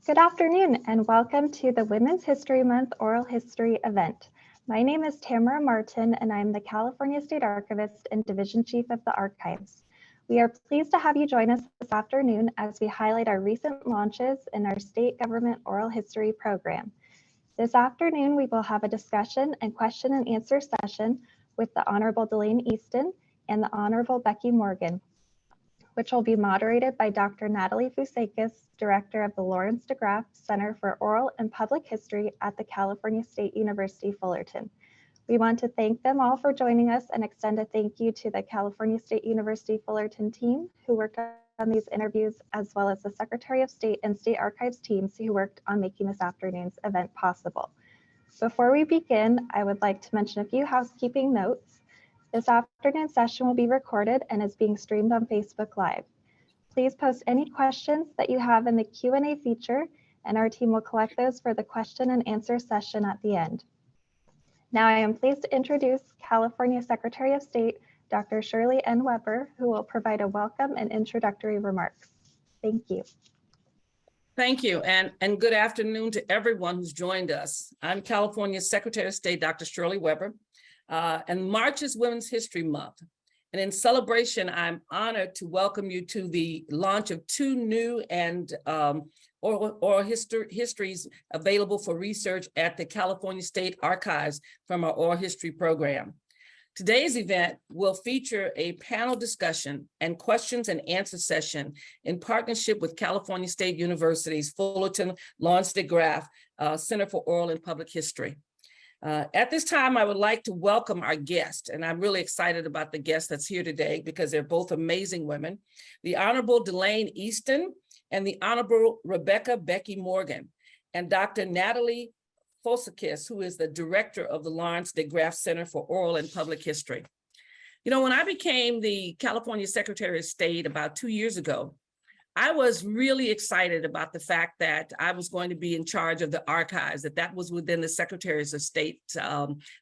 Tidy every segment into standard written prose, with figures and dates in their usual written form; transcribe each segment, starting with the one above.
Good afternoon and welcome to the Women's History Month Oral History event. My name is Tamara Martin and I'm the California State Archivist and Division Chief of the Archives. We are pleased to have you join us this afternoon as we highlight our recent launches in our state government oral history program. This afternoon, we will have a discussion and question and answer session with the Honorable Delaine Eastin and the Honorable Becky Morgan, which will be moderated by Dr. Natalie Fousekis, Director of the Lawrence de Graaf Center for Oral and Public History at the California State University, Fullerton. We want to thank them all for joining us and extend a thank you to the California State University Fullerton team who worked on these interviews, as well as the Secretary of State and State Archives teams who worked on making this afternoon's event possible. Before we begin, I would like to mention a few housekeeping notes. This afternoon's session will be recorded and is being streamed on Facebook Live. Please post any questions that you have in the Q&A feature, and our team will collect those for the question and answer session at the end. Now I am pleased to introduce California Secretary of State, Dr. Shirley N. Weber, who will provide a welcome and introductory remarks. Thank you. Thank you, and good afternoon to everyone who's joined us. I'm California Secretary of State, Dr. Shirley Weber, and March is Women's History Month. And in celebration, I'm honored to welcome you to the launch of two new and oral histories available for research at the California State Archives from our oral history program. Today's event will feature a panel discussion and questions and answer session in partnership with California State University's Fullerton Lawrence de Graaf Center for Oral and Public History. At this time, I would like to welcome our guest, and I'm really excited about the guest that's here today because they're both amazing women, the Honorable Delaine Eastin and the Honorable Becky Morgan, and Dr. Natalie Fousekis, who is the Director of the Lawrence de Graaf Center for Oral and Public History. You know, when I became the California Secretary of State about 2 years ago, I was really excited about the fact that I was going to be in charge of the archives, that was within the Secretaries of State's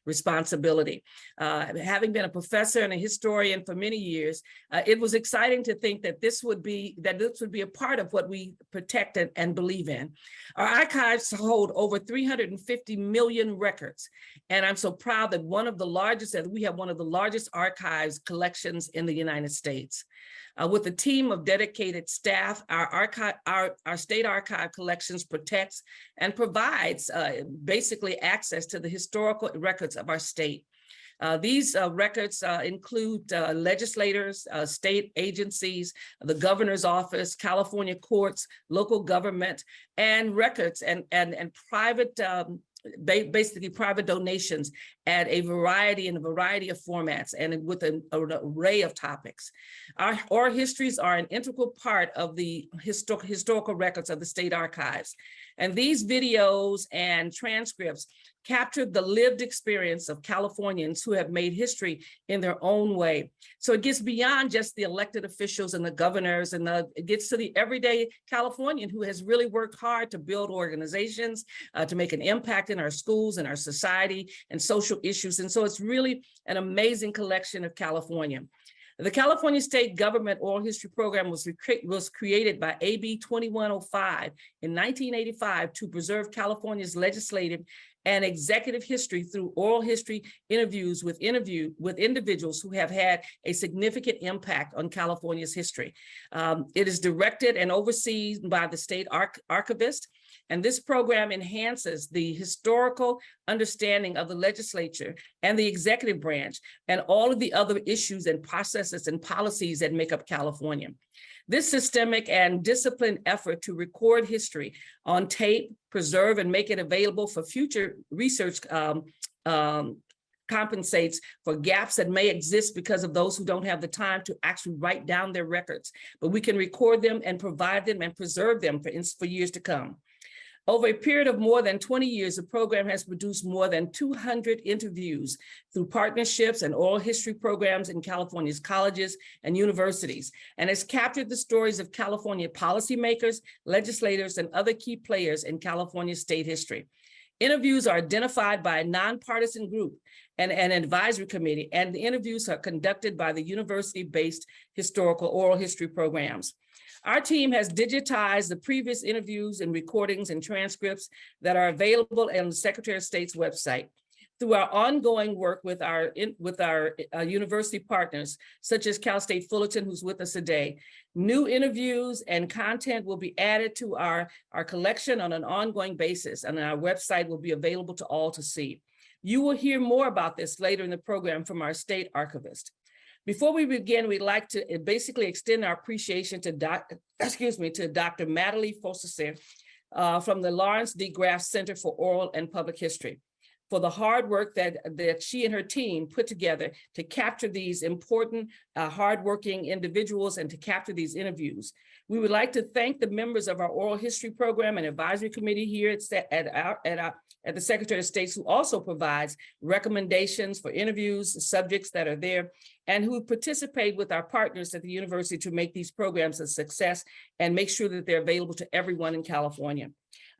responsibility. Having been a professor and a historian for many years, it was exciting to think that this would be a part of what we protect and believe in. Our archives hold over 350 million records, and I'm so proud that we have one of the largest archives collections in the United States. With a team of dedicated staff, our state archive collections protects and provides basically access to the historical records of our state. These records include legislators, state agencies, the governor's office, California courts, local government, and records and private basically private donations at a variety of formats and with an array of topics. Our oral histories are an integral part of the historical records of the state archives. And these videos and transcripts captured the lived experience of Californians who have made history in their own way. So it gets beyond just the elected officials and the governors, and it gets to the everyday Californian who has really worked hard to build organizations, to make an impact in our schools and our society and social issues. And so it's really an amazing collection of California. The California State Government Oral History Program was created by AB 2105 in 1985 to preserve California's legislative and executive history through oral history interviews with individuals who have had a significant impact on California's history. It is directed and overseen by the state archivist, and this program enhances the historical understanding of the legislature and the executive branch and all of the other issues and processes and policies that make up California. This systemic and disciplined effort to record history on tape, preserve, and make it available for future research compensates for gaps that may exist because of those who don't have the time to actually write down their records. But we can record them and provide them and preserve them for years to come. Over a period of more than 20 years, the program has produced more than 200 interviews through partnerships and oral history programs in California's colleges and universities, and has captured the stories of California policymakers, legislators, and other key players in California state history. Interviews are identified by a nonpartisan group and an advisory committee, and the interviews are conducted by the university-based historical oral history programs. Our team has digitized the previous interviews and recordings and transcripts that are available on the Secretary of State's website. Through our ongoing work with our university partners, such as Cal State Fullerton, who's with us today, new interviews and content will be added to our collection on an ongoing basis, and our website will be available to all to see. You will hear more about this later in the program from our state archivist. Before we begin, we'd like to basically extend our appreciation to Dr. Natalie Fousekis from the Lawrence D. Graaf Center for Oral and Public History, for the hard work that she and her team put together to capture these important, hardworking individuals and to capture these interviews. We would like to thank the members of our oral history program and advisory committee here at the Secretary of State, who also provides recommendations for interviews, subjects that are there, and who participate with our partners at the university to make these programs a success and make sure that they're available to everyone in California.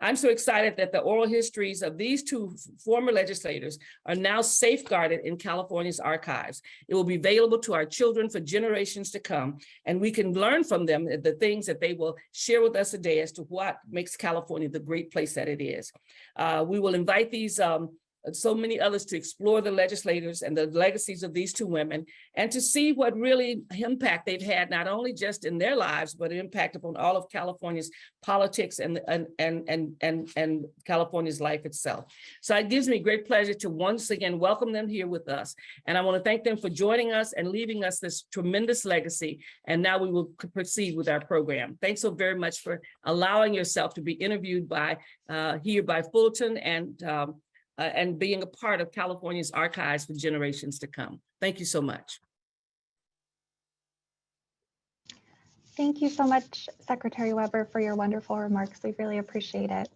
I'm so excited that the oral histories of these two former legislators are now safeguarded in California's archives. It will be available to our children for generations to come, and we can learn from them the things that they will share with us today as to what makes California the great place that it is. We will invite these so many others to explore the legislators and the legacies of these two women and to see what really impact they've had, not only just in their lives, but an impact upon all of California's politics and California's life itself. So it gives me great pleasure to once again welcome them here with us. And I want to thank them for joining us and leaving us this tremendous legacy. And now we will proceed with our program. Thanks so very much for allowing yourself to be interviewed by here by Fullerton and being a part of California's archives for generations to come. Thank you so much. Thank you so much, Secretary Weber, for your wonderful remarks. We really appreciate it.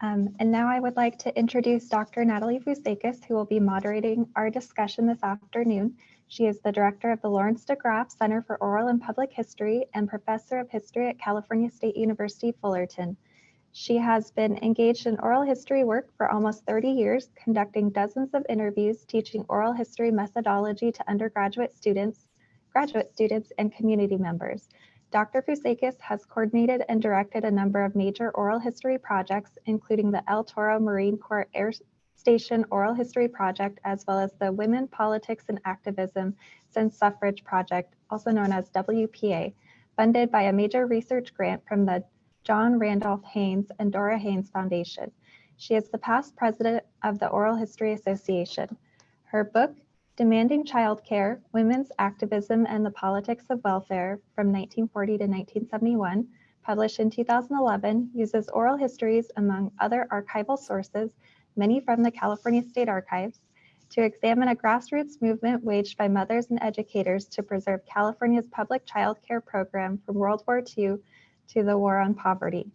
And now I would like to introduce Dr. Natalie Fousekis, who will be moderating our discussion this afternoon. She is the director of the Lawrence de Graaf Center for Oral and Public History and professor of history at California State University, Fullerton. She has been engaged in oral history work for almost 30 years, conducting dozens of interviews, teaching oral history methodology to undergraduate students, graduate students, and community members. Dr. Fousekis has coordinated and directed a number of major oral history projects, including the El Toro Marine Corps Air Station Oral History Project, as well as the Women, Politics, and Activism Since Suffrage Project, also known as WPA, funded by a major research grant from the John Randolph Haynes and Dora Haynes Foundation. She is the past president of the Oral History Association. Her book, Demanding Childcare, Women's Activism and the Politics of Welfare from 1940 to 1971, published in 2011, uses oral histories among other archival sources, many from the California State Archives, to examine a grassroots movement waged by mothers and educators to preserve California's public child care program from World War II to the War on Poverty.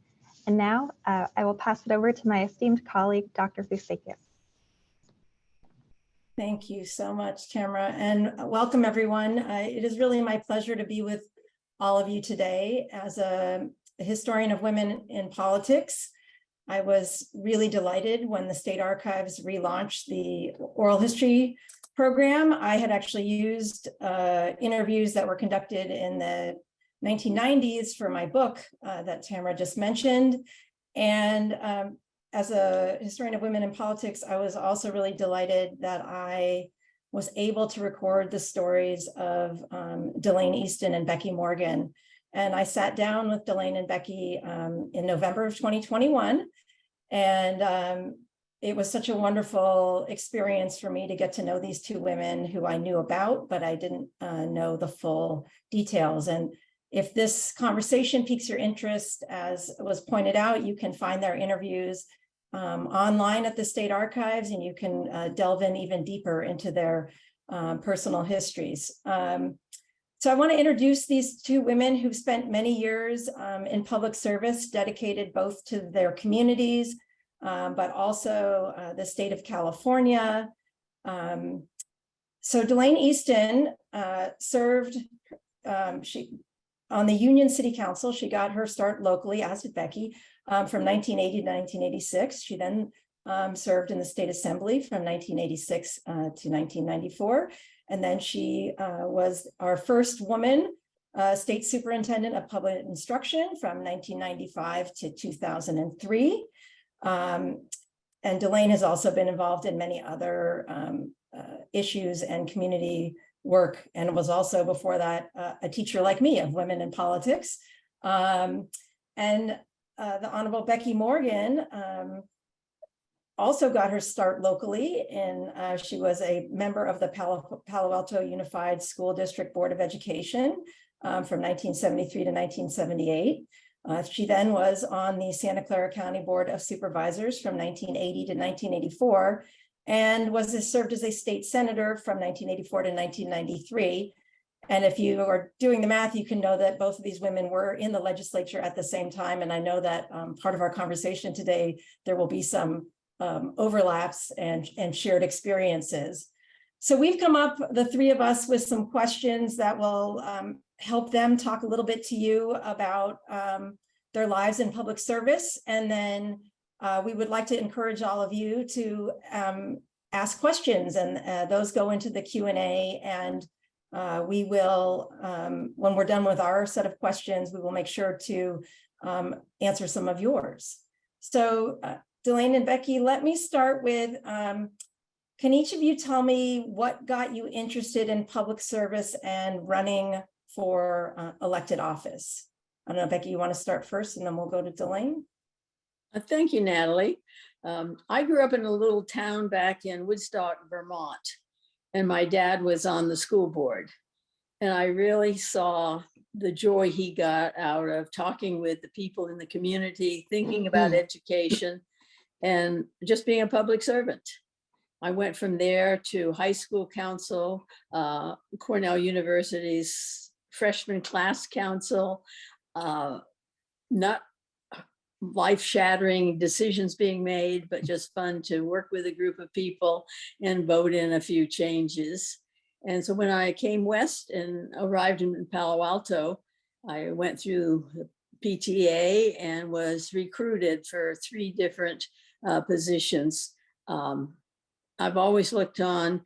And now I will pass it over to my esteemed colleague, Dr. Fousekis. Thank you so much, Tamara, and welcome everyone. It is really my pleasure to be with all of you today. As a historian of women in politics, I was really delighted when the State Archives relaunched the oral history program. I had actually used interviews that were conducted in the 1990s for my book that Tamara just mentioned. And as a historian of women in politics, I was also really delighted that I was able to record the stories of Delaine Eastin and Becky Morgan. And I sat down with Delaine and Becky in November of 2021. And it was such a wonderful experience for me to get to know these two women who I knew about, but I didn't know the full details. And if this conversation piques your interest, as was pointed out, you can find their interviews online at the State Archives, and you can delve in even deeper into their personal histories. So I want to introduce these two women who've spent many years in public service, dedicated both to their communities, but also the state of California. So Delaine Eastin served, on the Union City Council. She got her start locally, as did Becky, from 1980 to 1986. She then served in the state assembly from 1986 to 1994. And then she was our first woman state superintendent of public instruction from 1995 to 2003. And Delaine has also been involved in many other issues and community work, and was also before that a teacher like me of women in politics. And the Honorable Becky Morgan also got her start locally, and she was a member of the Palo Alto Unified School District Board of Education from 1973 to 1978. She then was on the Santa Clara County Board of Supervisors from 1980 to 1984, and served as a state senator from 1984 to 1993. And if you are doing the math, you can know that both of these women were in the legislature at the same time. And I know that part of our conversation today, there will be some overlaps and shared experiences. So we've come up, the three of us, with some questions that will help them talk a little bit to you about their lives in public service. And then we would like to encourage all of you to ask questions, and those go into the Q&A, and we will, when we're done with our set of questions, we will make sure to answer some of yours. So Delaine and Becky, let me start with, can each of you tell me what got you interested in public service and running for elected office? I don't know, Becky, you want to start first, and then we'll go to Delaine? Thank you, Natalie. I grew up in a little town back in Woodstock, Vermont, and my dad was on the school board. And I really saw the joy he got out of talking with the people in the community, thinking about education, and just being a public servant. I went from there to high school council, Cornell University's freshman class council, not life-shattering decisions being made, but just fun to work with a group of people and vote in a few changes. And so when I came west and arrived in Palo Alto, I went through the PTA and was recruited for 3 different positions. I've always looked on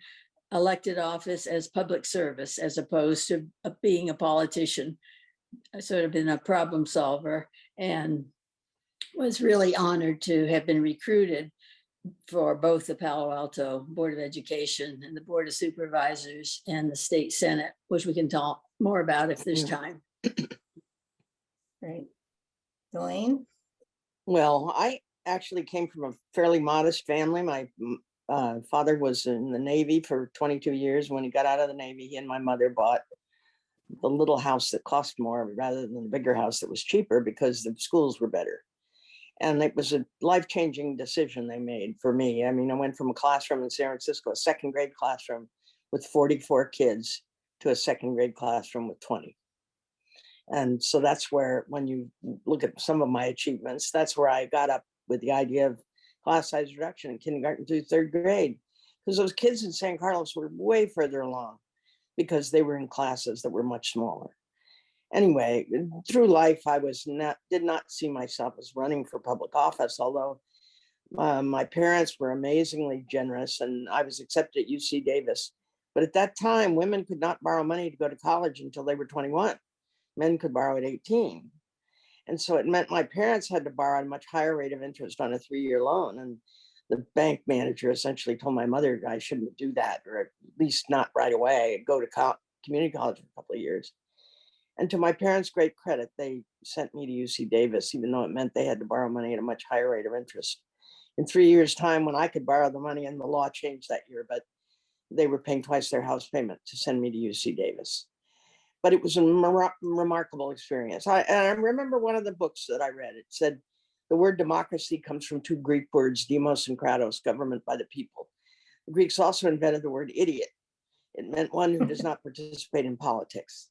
elected office as public service as opposed to being a politician. I've sort of been a problem solver, and was really honored to have been recruited for both the Palo Alto Board of Education and the Board of Supervisors and the State Senate, which we can talk more about if there's time. Great. Delaine? Well, I actually came from a fairly modest family. My father was in the Navy for 22 years. When he got out of the Navy, he and my mother bought the little house that cost more rather than the bigger house that was cheaper because the schools were better. And it was a life-changing decision they made for me. I mean, I went from a classroom in San Francisco, a second grade classroom with 44 kids, to a second grade classroom with 20. And so that's where, when you look at some of my achievements, that's where I got up with the idea of class size reduction in kindergarten through 3rd grade, because those kids in San Carlos were way further along because they were in classes that were much smaller. Anyway, through life, I did not see myself as running for public office, although my parents were amazingly generous and I was accepted at UC Davis. But at that time, women could not borrow money to go to college until they were 21. Men could borrow at 18. And so it meant my parents had to borrow at a much higher rate of interest on a 3-year loan. And the bank manager essentially told my mother I shouldn't do that, or at least not right away, go to community college for a couple of years. And to my parents' great credit, they sent me to UC Davis, even though it meant they had to borrow money at a much higher rate of interest. In 3 years' time, when I could borrow the money, and the law changed that year, but they were paying twice their house payment to send me to UC Davis. But it was a remarkable experience. I remember one of the books that I read, it said, the word democracy comes from 2 Greek words, demos and kratos, government by the people. The Greeks also invented the word idiot. It meant one who does not participate in politics.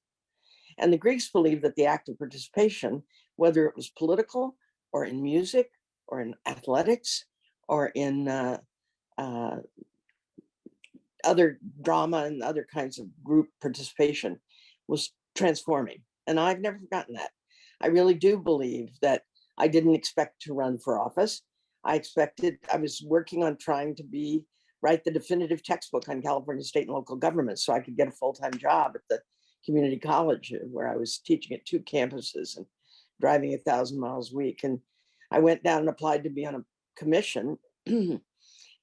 And the Greeks believed that the act of participation, whether it was political or in music or in athletics or in other drama and other kinds of group participation, was transforming. And I've never forgotten that. I really do believe that I didn't expect to run for office. I was working on trying to write the definitive textbook on California state and local government so I could get a full-time job at the community college where I was teaching at 2 campuses and driving 1,000 miles a week. And I went down and applied to be on a commission.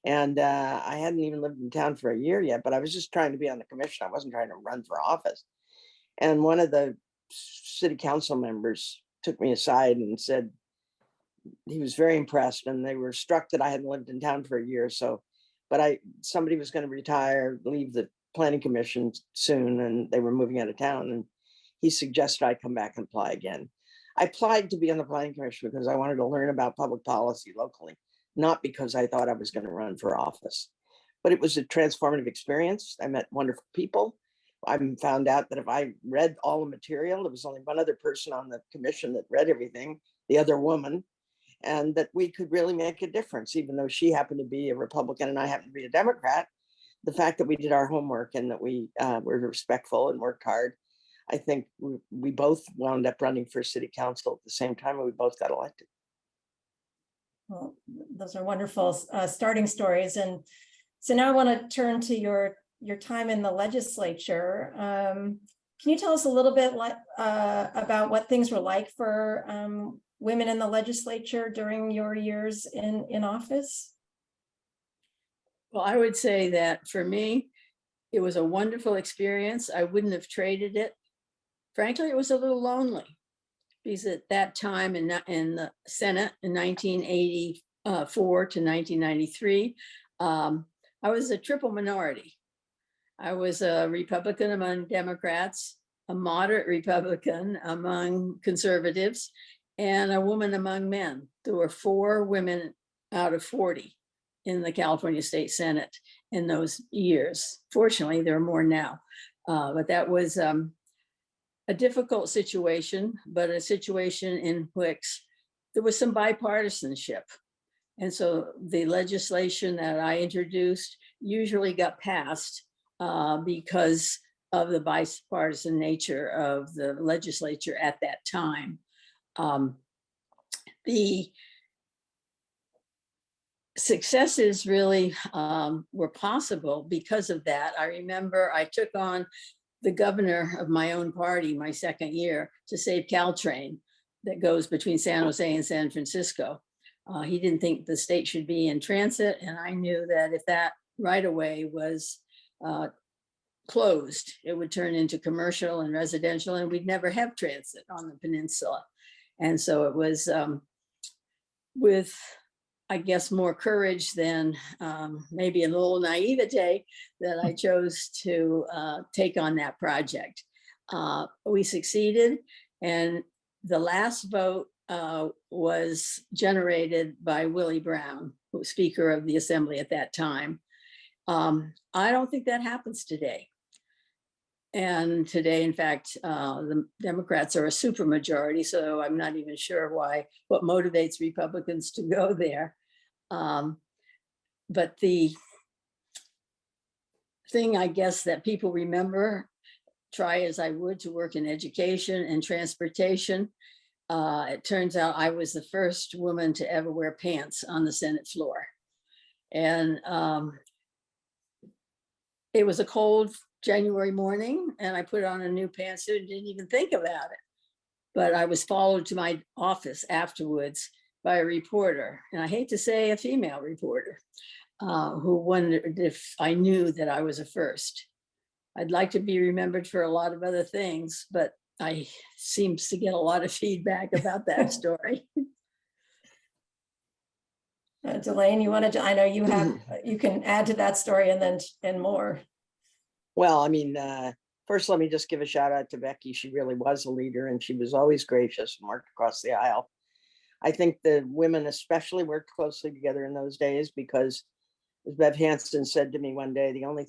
And I hadn't even lived in town for a year yet, but I was just trying to be on the commission. I wasn't trying to run for office. And one of the city council members took me aside and said he was very impressed, and they were struck that I hadn't lived in town for a year or so. But somebody was going to retire, leave the planning commission soon, and they were moving out of town. And he suggested I come back and apply again. I applied to be on the planning commission because I wanted to learn about public policy locally, not because I thought I was going to run for office. But it was a transformative experience. I met wonderful people. I found out that if I read all the material, there was only one other person on the commission that read everything, the other woman, and that we could really make a difference, even though she happened to be a Republican and I happened to be a Democrat. The fact that we did our homework and that we were respectful and worked hard, I think we both wound up running for city council at the same time, and we both got elected. Well, those are wonderful starting stories. And so now I want to turn to your time in the legislature. Can you tell us a little bit about what things were like for women in the legislature during your years in office? Well, I would say that for me, it was a wonderful experience. I wouldn't have traded it. Frankly, it was a little lonely because at that time in the Senate in 1984 to 1993, I was a triple minority. I was a Republican among Democrats, a moderate Republican among conservatives, and a woman among men. There were 4 women out of 40 in the California State Senate in those years. Fortunately, there are more now, but that was a difficult situation, but a situation in which there was some bipartisanship. And so the legislation that I introduced usually got passed because of the bipartisan nature of the legislature at that time. The successes really were possible because of that. I remember I took on the governor of my own party my second year to save Caltrain that goes between San Jose and San Francisco. He didn't think the state should be in transit, and I knew that if that right of way was closed, it would turn into commercial and residential, and we'd never have transit on the peninsula. And so it was with, I guess, more courage than maybe a little naivete that I chose to take on that project. We succeeded, and the last vote was generated by Willie Brown, who was Speaker of the Assembly at that time. I don't think that happens today. And today, in fact, the Democrats are a supermajority, so I'm not even sure what motivates Republicans to go there. But the thing, I guess, that people remember, try as I would to work in education and transportation, it turns out I was the first woman to ever wear pants on the Senate floor. And it was a cold January morning, and I put on a new pantsuit and didn't even think about it. But I was followed to my office afterwards by a reporter, and I hate to say a female reporter, who wondered if I knew that I was a first. I'd like to be remembered for a lot of other things, but I seems to get a lot of feedback about that story. Delaine, you wanted to, I know you have, you can add to that story and more. Well, I mean, first, let me just give a shout out to Becky. She really was a leader, and she was always gracious and worked across the aisle. I think the women especially worked closely together in those days because, as Bev Hansen said to me one day, the only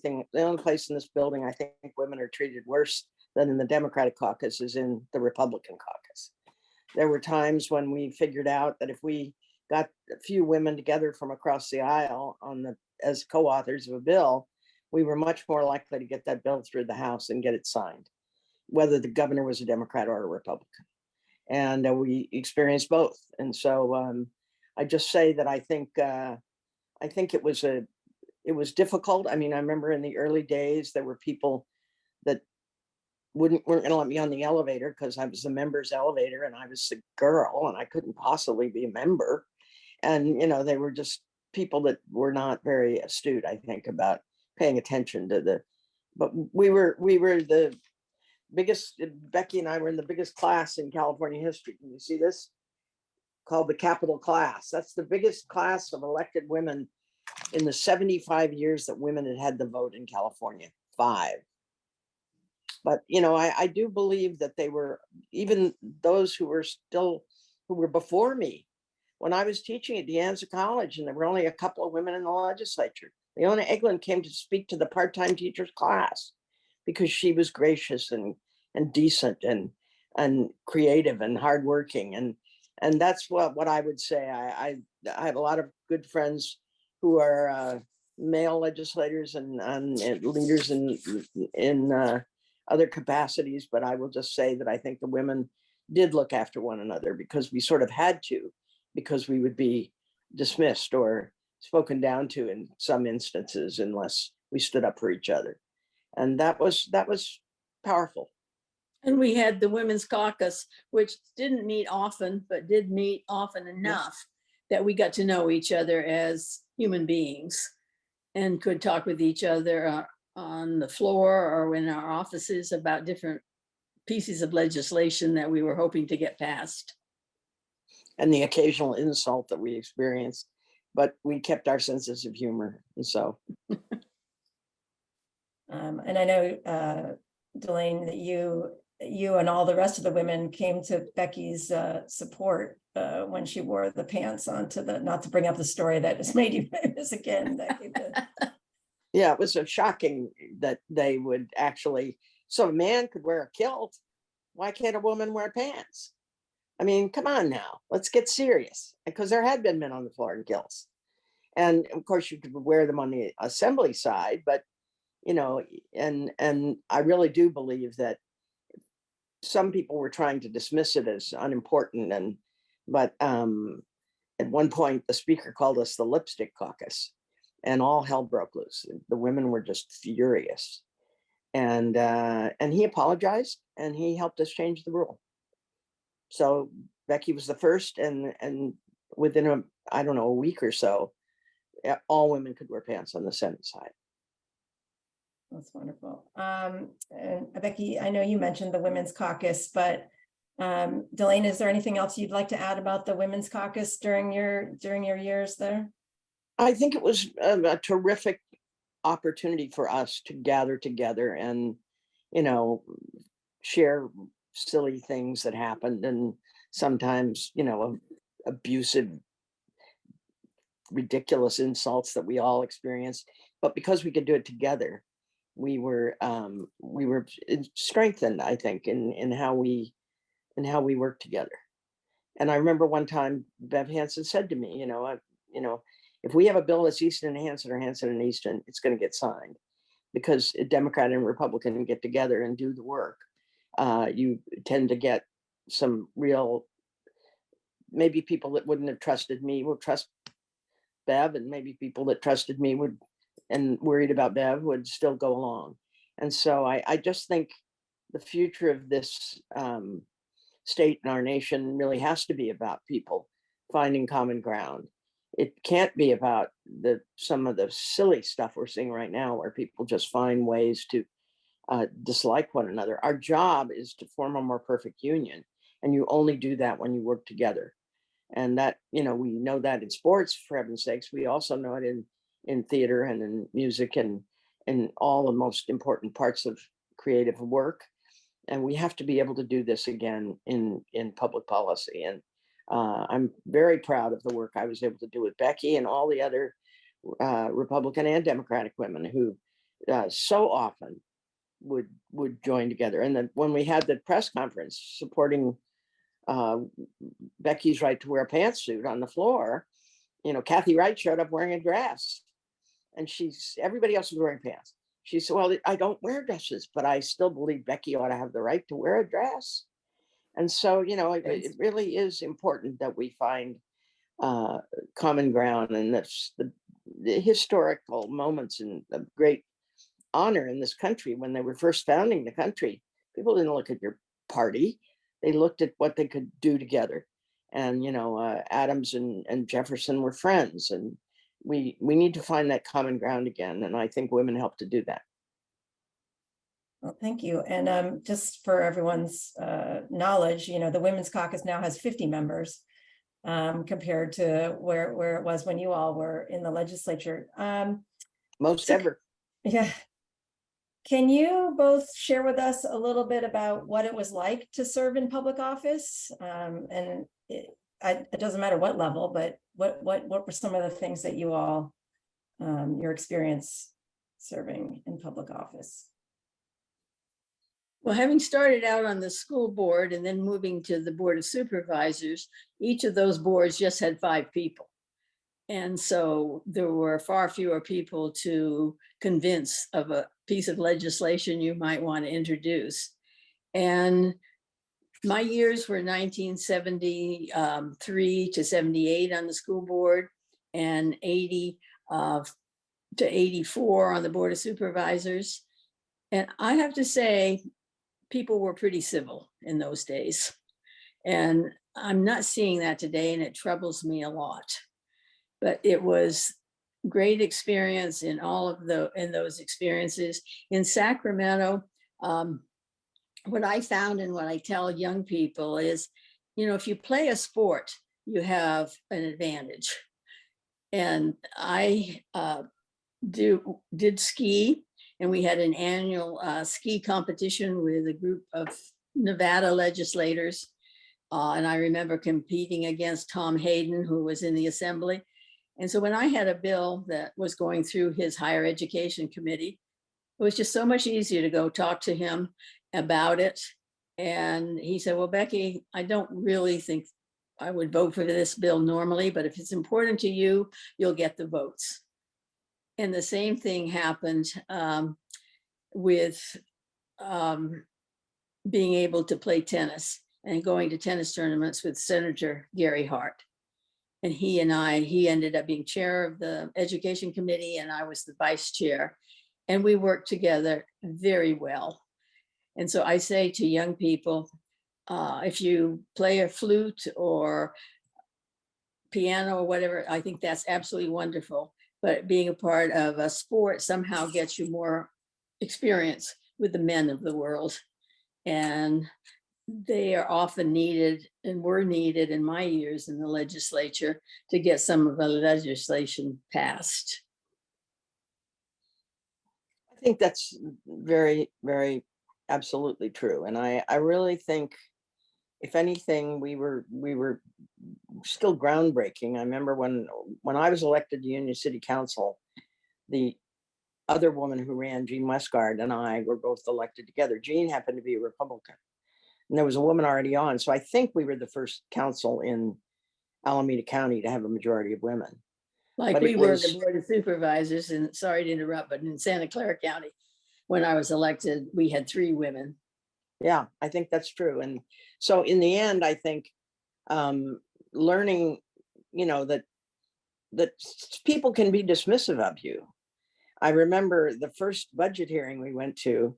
place in this building I think women are treated worse than in the Democratic caucus is in the Republican caucus. There were times when we figured out that if we got a few women together from across the aisle as co-authors of a bill, we were much more likely to get that bill through the House and get it signed, whether the governor was a Democrat or a Republican. And we experienced both. And so I just say that I think it was difficult. I mean, I remember in the early days there were people that weren't going to let me on the elevator because I was the members elevator and I was the girl and I couldn't possibly be a member. And they were just people that were not very astute, I think, about paying attention to the. But we were the biggest. Becky and I were in the biggest class in California history. Can you see this? Called the Capital Class. That's the biggest class of elected women in the 75 years that women had had the vote in California. 5. But I do believe that they were, even those who were before me, when I was teaching at De Anza College, and there were only a couple of women in the legislature. Leona Eglin came to speak to the part-time teachers class because she was gracious and decent and creative and hardworking. And that's what I would say. I have a lot of good friends who are male legislators and leaders in other capacities, but I will just say that I think the women did look after one another because we sort of had to, because we would be dismissed or spoken down to in some instances unless we stood up for each other. And that was powerful. And we had the Women's Caucus, which didn't meet often, but did meet often enough that we got to know each other as human beings and could talk with each other on the floor or in our offices about different pieces of legislation that we were hoping to get passed. And the occasional insult that we experienced, but we kept our senses of humor. And so. And I know, Delaine, that you and all the rest of the women came to Becky's support when she wore the pants onto not to bring up the story that has made you famous again, Becky. Yeah, it was so shocking that they would actually, so a man could wear a kilt. Why can't a woman wear pants? I mean, come on now, let's get serious. Because there had been men on the floor in kilts. And of course you could wear them on the assembly side, but and I really do believe that some people were trying to dismiss it as unimportant. But at one point the speaker called us the lipstick caucus and all hell broke loose. The women were just furious. And he apologized and he helped us change the rule. So Becky was the first, and within a week or so, all women could wear pants on the Senate side. That's wonderful. And Becky, I know you mentioned the Women's Caucus, but Delaine, is there anything else you'd like to add about the Women's Caucus during your years there? I think it was a terrific opportunity for us to gather together and, share silly things that happened and sometimes, abusive, ridiculous insults that we all experienced. But because we could do it together, we were strengthened, I think, in how we work together. And I remember one time Bev Hansen said to me, if we have a bill that's Eastin and Hansen or Hansen and Eastin, it's going to get signed, because a Democrat and Republican get together and do the work. You tend to get some real, maybe people that wouldn't have trusted me will trust Bev, and maybe people that trusted me would and worried about Bev would still go along. And so I just think the future of this state and our nation really has to be about people finding common ground. It can't be about some of the silly stuff we're seeing right now, where people just find ways to dislike one another. Our job is to form a more perfect union, and you only do that when you work together. And that, we know that in sports, for heaven's sakes. We also know it in theater and in music and in all the most important parts of creative work. And we have to be able to do this again in public policy. And I'm very proud of the work I was able to do with Becky and all the other Republican and Democratic women who so often would join together. And then when we had the press conference supporting Becky's right to wear a pantsuit on the floor, Kathy Wright showed up wearing a dress, and everybody else was wearing pants. She said, well, I don't wear dresses, but I still believe Becky ought to have the right to wear a dress. And so, it really is important that we find common ground, and that's the historical moments and of great honor in this country. When they were first founding the country, people didn't look at your party, they looked at what they could do together. And Adams and Jefferson were friends, and we need to find that common ground again, and I think women help to do that. Well, thank you. And just for everyone's knowledge, the Women's Caucus now has 50 members compared to where it was when you all were in the legislature. Most ever. Yeah. Can you both share with us a little bit about what it was like to serve in public office? And it doesn't matter what level, but what were some of the things that you all, your experience serving in public office? Well, having started out on the school board and then moving to the Board of Supervisors, each of those boards just had 5 people. And so there were far fewer people to convince of a piece of legislation you might want to introduce. And my years were 1973 to 78 on the school board, and 80 to 84 on the Board of Supervisors. And I have to say, people were pretty civil in those days. And I'm not seeing that today, and it troubles me a lot. But it was great experience in all of those experiences. In Sacramento, what I found and what I tell young people is, if you play a sport, you have an advantage. And I did ski, and we had an annual ski competition with a group of Nevada legislators. And I remember competing against Tom Hayden, who was in the assembly. And so when I had a bill that was going through his higher education committee, it was just so much easier to go talk to him about it. And he said, well, Becky, I don't really think I would vote for this bill normally, but if it's important to you, you'll get the votes. And the same thing happened with being able to play tennis and going to tennis tournaments with Senator Gary Hart. And he ended up being chair of the education committee, and I was the vice chair. And we worked together very well. And so I say to young people, if you play a flute or piano or whatever, I think that's absolutely wonderful. But being a part of a sport somehow gets you more experience with the men of the world. And they are often needed and were needed in my years in the legislature to get some of the legislation passed. I think that's very, very absolutely true. And I really think, if anything, we were still groundbreaking. I remember when I was elected to Union City Council, the other woman who ran, Jean Westgard, and I were both elected together. Jean happened to be a Republican, and there was a woman already on. So I think we were the first council in Alameda County to have a majority of women. Like we were the Board of Supervisors, and sorry to interrupt, but in Santa Clara County, when I was elected, we had 3 women. Yeah, I think that's true. And so in the end, I think learning, that people can be dismissive of you. I remember the first budget hearing we went to,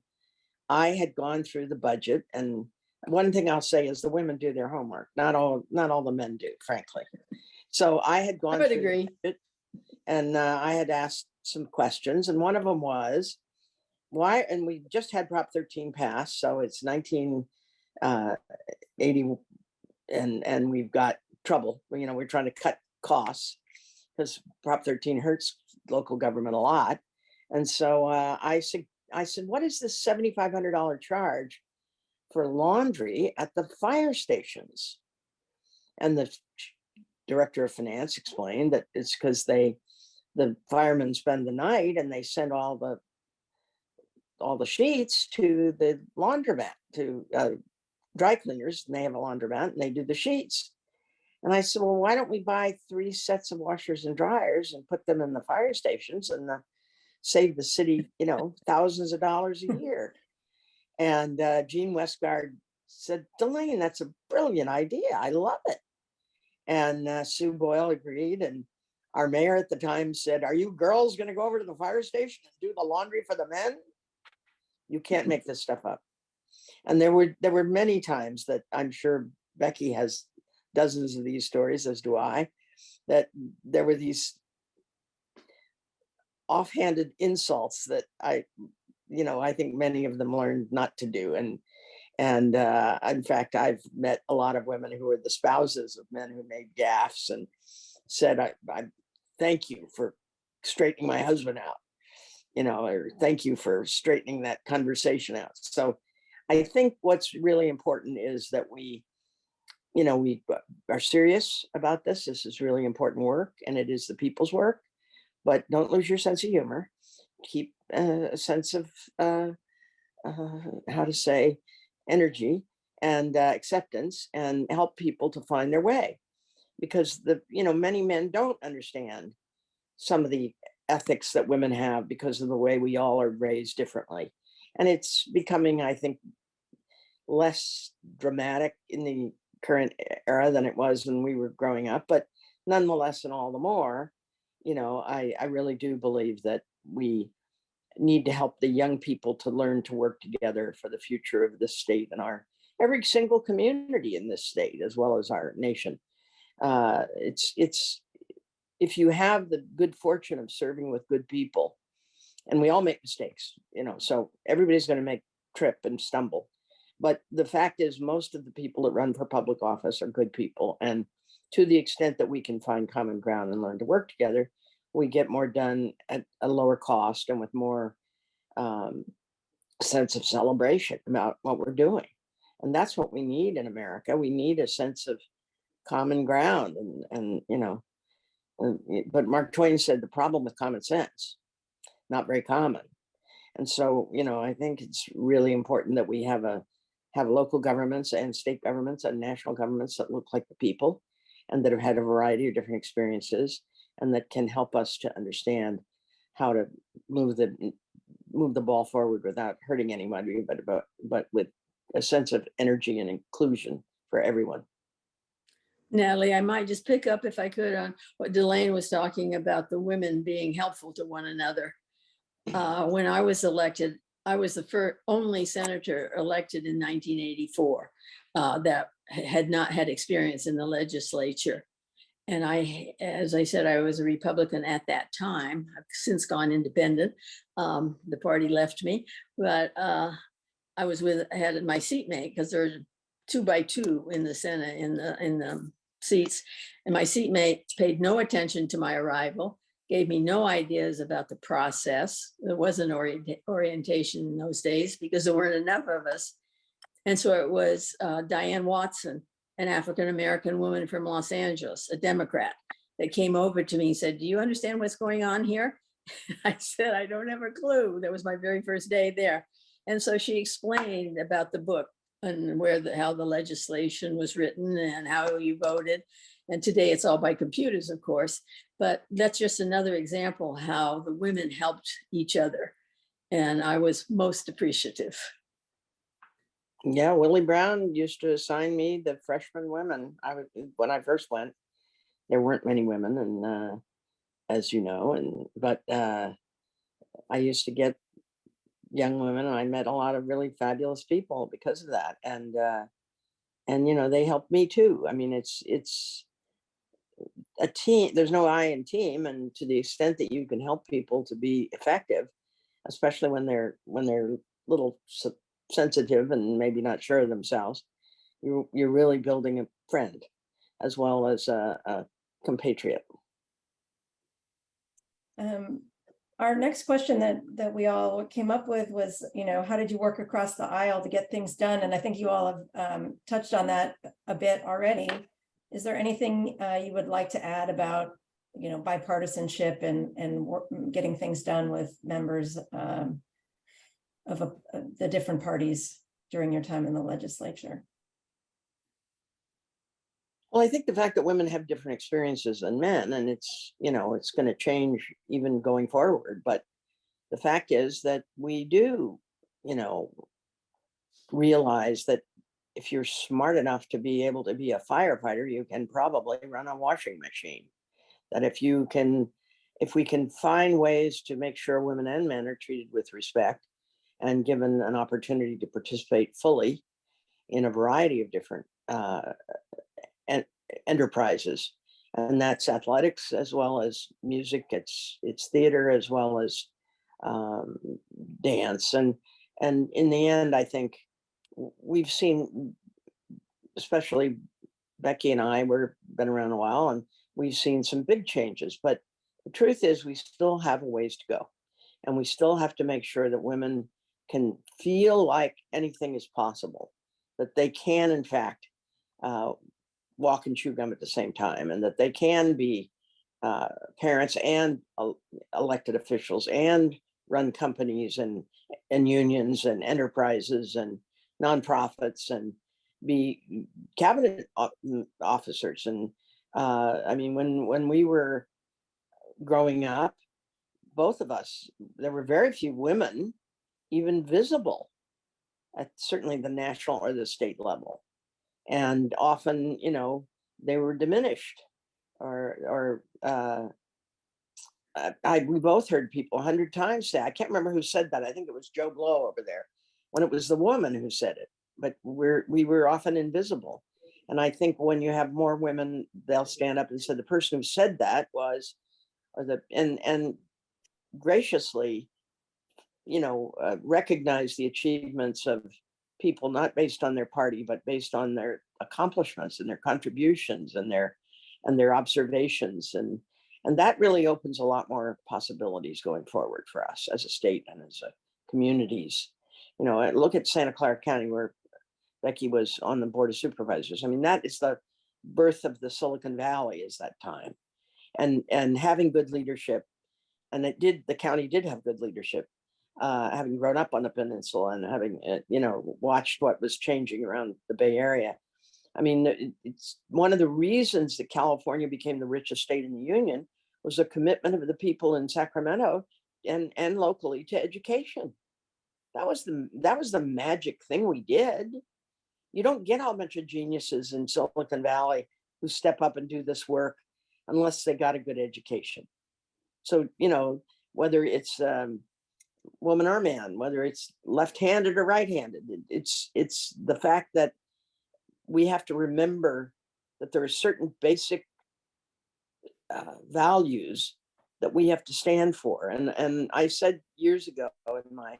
I had gone through the budget, and one thing I'll say is the women do their homework. Not all the men do, frankly. So I had gone I would through agree. it, and I had asked some questions, and one of them was, why, and we just had Prop 13 passed, so it's 1980, and we've got trouble. We're trying to cut costs because Prop 13 hurts local government a lot. And so I said, what is this $7,500 charge for laundry at the fire stations? And the director of finance explained that it's because the firemen spend the night and they send all the sheets to the laundromat, to dry cleaners, and they have a laundromat and they do the sheets. And I said, well, why don't we buy 3 sets of washers and dryers and put them in the fire stations and save the city, thousands of dollars a year. And Jean Westgard said, Delaine, that's a brilliant idea. I love it. And Sue Boyle agreed. And our mayor at the time said, "Are you girls going to go over to the fire station and do the laundry for the men? You can't make this stuff up." And there were many times that I'm sure Becky has dozens of these stories, as do I, that there were these offhanded insults that I think many of them learned not to do. And in fact, I've met a lot of women who were the spouses of men who made gaffes and said, I thank you for straightening my husband out, or thank you for straightening that conversation out. So I think what's really important is that we are serious about this. This is really important work, and it is the people's work, but don't lose your sense of humor. Keep a sense of, energy and acceptance, and help people to find their way. Because many men don't understand some of the ethics that women have because of the way we all are raised differently. And it's becoming, I think, less dramatic in the current era than it was when we were growing up. But nonetheless, and all the more, I really do believe that we need to help the young people to learn to work together for the future of this state and every single community in this state, as well as our nation. It's if you have the good fortune of serving with good people, and we all make mistakes, so everybody's going to make trip and stumble. But the fact is, most of the people that run for public office are good people. And to the extent that we can find common ground and learn to work together, we get more done at a lower cost and with more sense of celebration about what we're doing. And that's what we need in America. We need a sense of common ground. But Mark Twain said the problem with common sense, not very common. And so, I think it's really important that we have local governments and state governments and national governments that look like the people, and that have had a variety of different experiences, and that can help us to understand how to move the ball forward without hurting anybody, but with a sense of energy and inclusion for everyone. Natalie, I might just pick up, if I could, on what Delaine was talking about, the women being helpful to one another. When I was elected, I was the only senator elected in 1984 that had not had experience in the legislature. And as I said, I was a Republican at that time. I've since gone independent. The party left me, but I had my seatmate, because there's 2 by 2 in the Senate in the seats, and my seatmate paid no attention to my arrival, gave me no ideas about the process. There wasn't orientation in those days because there weren't enough of us. And so it was Diane Watson, an African-American woman from Los Angeles, a Democrat, that came over to me and said, "Do you understand what's going on here?" I said, "I don't have a clue." That was my very first day there. And so she explained about the book and how the legislation was written and how you voted. And today it's all by computers, of course, but that's just another example how the women helped each other. And I was most appreciative. Yeah, Willie Brown used to assign me the freshman women. When I first went, there weren't many women, and as you know, but I used to get young women, and I met a lot of really fabulous people because of that. And they helped me too. I mean, it's a team. There's no I in team, and to the extent that you can help people to be effective, especially when they're little sensitive and maybe not sure of themselves, you're really building a friend as well as a compatriot. Our next question that we all came up with was, how did you work across the aisle to get things done? And I think you all have touched on that a bit already. Is there anything you would like to add about, bipartisanship and getting things done with members of the different parties during your time in the legislature? Well, I think the fact that women have different experiences than men, and it's going to change even going forward. But the fact is that we do, realize that if you're smart enough to be able to be a firefighter, you can probably run a washing machine. That if we can find ways to make sure women and men are treated with respect and given an opportunity to participate fully in a variety of different enterprises, and that's athletics as well as music, it's theater as well as dance, and in the end, I think we've seen, especially Becky and I, we've been around a while, and we've seen some big changes. But the truth is, we still have a ways to go, and we still have to make sure that women can feel like anything is possible, that they can, in fact, walk and chew gum at the same time, and that they can be parents and elected officials and run companies and unions and enterprises and nonprofits and be cabinet officers. And I mean, when we were growing up, both of us, there were very few women even visible at certainly the national or the state level. And often, they were diminished or we both heard people 100 times say, I can't remember who said that. I think it was Joe Blow over there, when it was the woman who said it, but we were often invisible. And I think when you have more women, they'll stand up and say the person who said that was, and graciously, recognize the achievements of people, not based on their party, but based on their accomplishments and their contributions and their observations. And that really opens a lot more possibilities going forward for us as a state and as a communities. Look at Santa Clara County, where Becky was on the Board of Supervisors. I mean, that is the birth of the Silicon Valley, is that time. And having good leadership, and the county did have good leadership, having grown up on the peninsula and having, watched what was changing around the Bay Area. I mean, it's one of the reasons that California became the richest state in the union was the commitment of the people in Sacramento and locally to education. That was the magic thing we did. You don't get a bunch of geniuses in Silicon Valley who step up and do this work unless they got a good education. So, whether it's woman or man, whether it's left-handed or right-handed, it's the fact that we have to remember that there are certain basic values that we have to stand for. And I said years ago, and my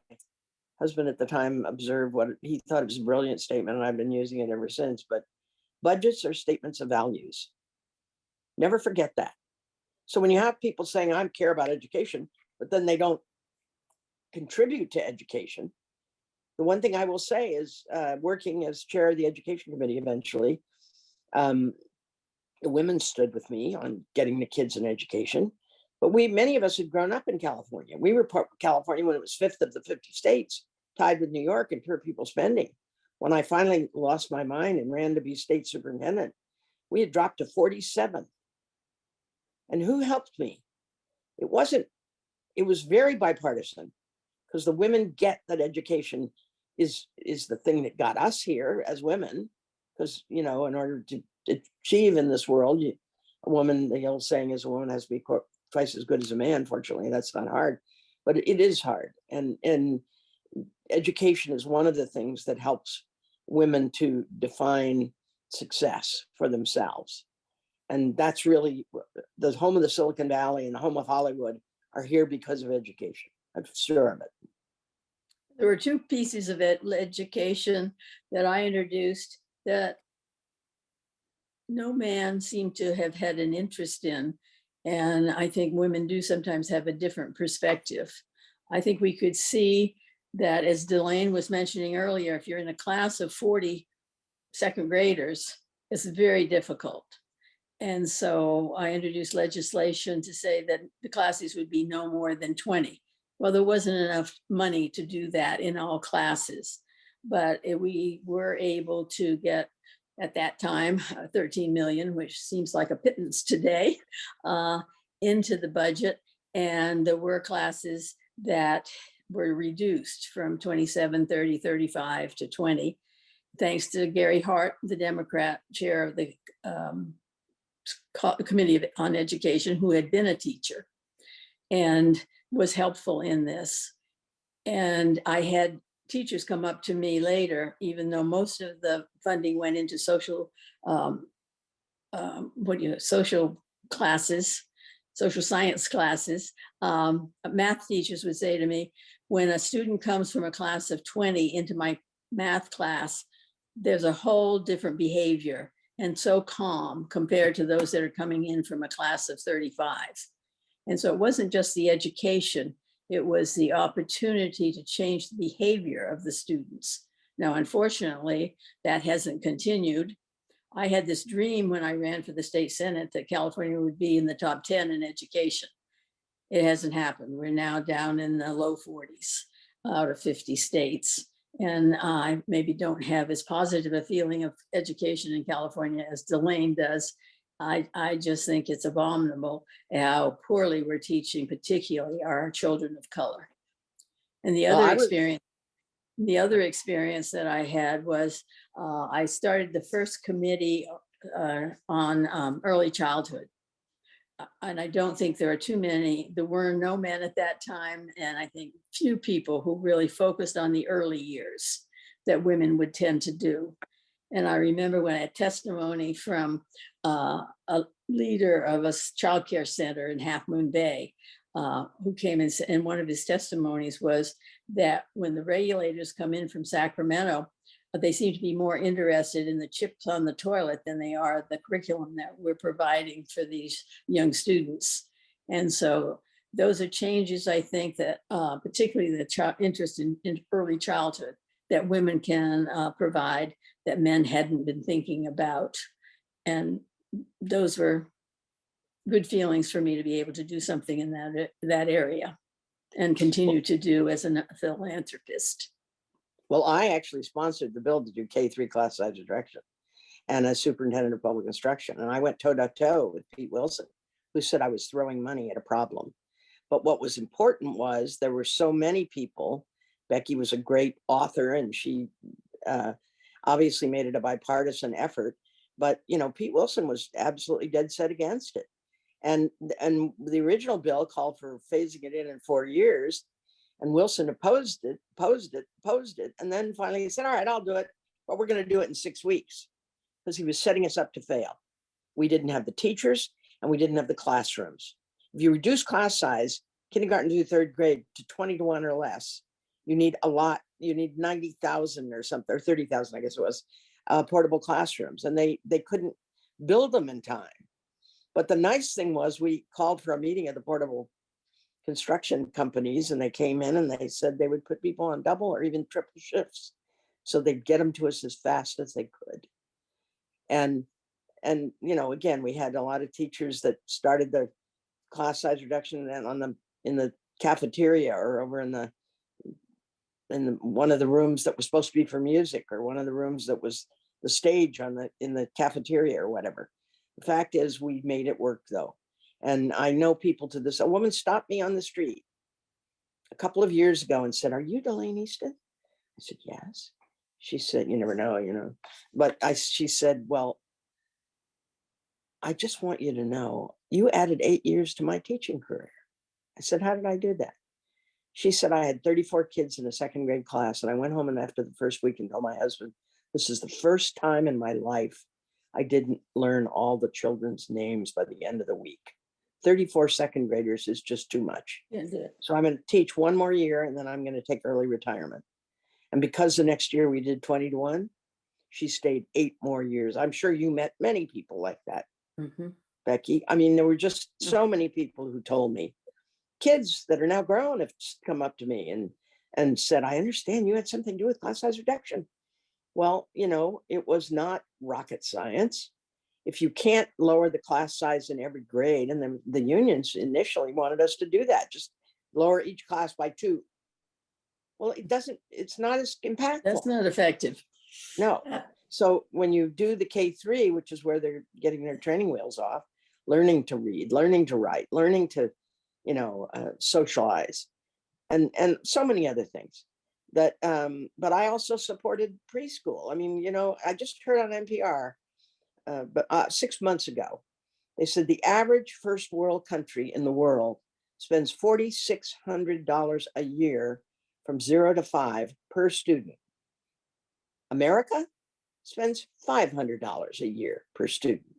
husband at the time observed what he thought was a brilliant statement, and I've been using it ever since, but budgets are statements of values. Never forget that. So when you have people saying, I care about education, but then they don't contribute to education, the one thing I will say is, working as chair of the education committee eventually, the women stood with me on getting the kids an education, but many of us had grown up in California. We were part of California when it was 5th of the 50 states, tied with New York in per pupil spending. When I finally lost my mind and ran to be state superintendent, we had dropped to 47th. And who helped me? It was very bipartisan, because the women get that education is the thing that got us here as women. Because, in order to achieve in this world, a woman, the old saying is, a woman has to be twice as good as a man. Fortunately, that's not hard, but it is hard. And education is one of the things that helps women to define success for themselves. And that's really the home of the Silicon Valley and the home of Hollywood are here because of education. I'm sure of it. There were two pieces of education that I introduced that no man seemed to have had an interest in. And I think women do sometimes have a different perspective. I think we could see that, as Delaine was mentioning earlier, if you're in a class of 40 second graders, it's very difficult. And so I introduced legislation to say that the classes would be no more than 20. Well, there wasn't enough money to do that in all classes, but we were able to get, at that time, 13 million, which seems like a pittance today, into the budget. And there were classes that were reduced from 27, 30, 35 to 20. thanks to Gary Hart, the Democrat chair of the Committee on Education, who had been a teacher and was helpful in this. And I had teachers come up to me later, even though most of the funding went into social, social classes, social science classes. Math teachers would say to me, when a student comes from a class of 20 into my math class, there's a whole different behavior and so calm compared to those that are coming in from a class of 35. And so it wasn't just the education, it was the opportunity to change the behavior of the students. Now, unfortunately, that hasn't continued. I had this dream when I ran for the state Senate that California would be in the top 10 in education. It hasn't happened. We're now down in the low 40s out of 50 states. And I maybe don't have as positive a feeling of education in California as Delaine does. I just think it's abominable how poorly we're teaching, particularly our children of color. And the other experience that I had was I started the first committee on early childhood. And I don't think there were no men at that time. And I think few people who really focused on the early years that women would tend to do. And I remember when I had testimony from a leader of a childcare center in Half Moon Bay, who came in, and one of his testimonies was that when the regulators come in from Sacramento, they seem to be more interested in the chips on the toilet than they are the curriculum that we're providing for these young students. And so those are changes, I think, that particularly the interest in early childhood that women can provide that men hadn't been thinking about. And those were good feelings for me to be able to do something in that area and continue to do as a philanthropist. Well, I actually sponsored the bill to do K-3 class size reduction and as superintendent of public instruction. And I went toe-to-toe with Pete Wilson, who said I was throwing money at a problem. But what was important was there were so many people. Becky was a great author, and she obviously made it a bipartisan effort. But, you know, Pete Wilson was absolutely dead set against it. And the original bill called for phasing it in 4 years. And Wilson opposed it. And then finally he said, all right, I'll do it, but we're going to do it in 6 weeks, because he was setting us up to fail. We didn't have the teachers and we didn't have the classrooms. If you reduce class size, kindergarten to third grade to 20 to 1 or less, you need a lot. You need 90,000 or something, or 30,000, I guess it was, portable classrooms. And they couldn't build them in time. But the nice thing was we called for a meeting of the portable construction companies, and they came in and they said they would put people on double or even triple shifts so they'd get them to us as fast as they could. And you know, again, we had a lot of teachers that started the class size reduction in the cafeteria, or over in one of the rooms that was supposed to be for music, or one of the rooms that was the stage in the cafeteria or whatever. The fact is, we made it work though. And I know people to this. A woman stopped me on the street a couple of years ago and said, "Are you Delaine Eastin?" I said, "Yes." She said, "You never know, you know." But she said, "Well, I just want you to know, you added 8 years to my teaching career." I said, "How did I do that?" She said, "I had 34 kids in a second grade class, and I went home, and after the first week and told my husband, this is the first time in my life I didn't learn all the children's names by the end of the week. 34 second graders is just too much. So I'm going to teach 1 more year, and then I'm going to take early retirement." And because the next year we did 20 to 1, she stayed 8 more years. I'm sure you met many people like that, Becky. I mean, there were just so many people who told me. Kids that are now grown have come up to me and said, "I understand you had something to do with class size reduction." Well, you know, it was not rocket science. If you can't lower the class size in every grade, and then the unions initially wanted us to do that, just lower each class by 2. Well, it's not as impactful. That's not effective. No. So when you do the K-3, which is where they're getting their training wheels off, learning to read, learning to write, learning to, socialize, and so many other things, but I also supported preschool. I mean, you know, I just heard on NPR, 6 months ago, they said the average first world country in the world spends $4,600 a year from 0 to 5 per student. America spends $500 a year per student.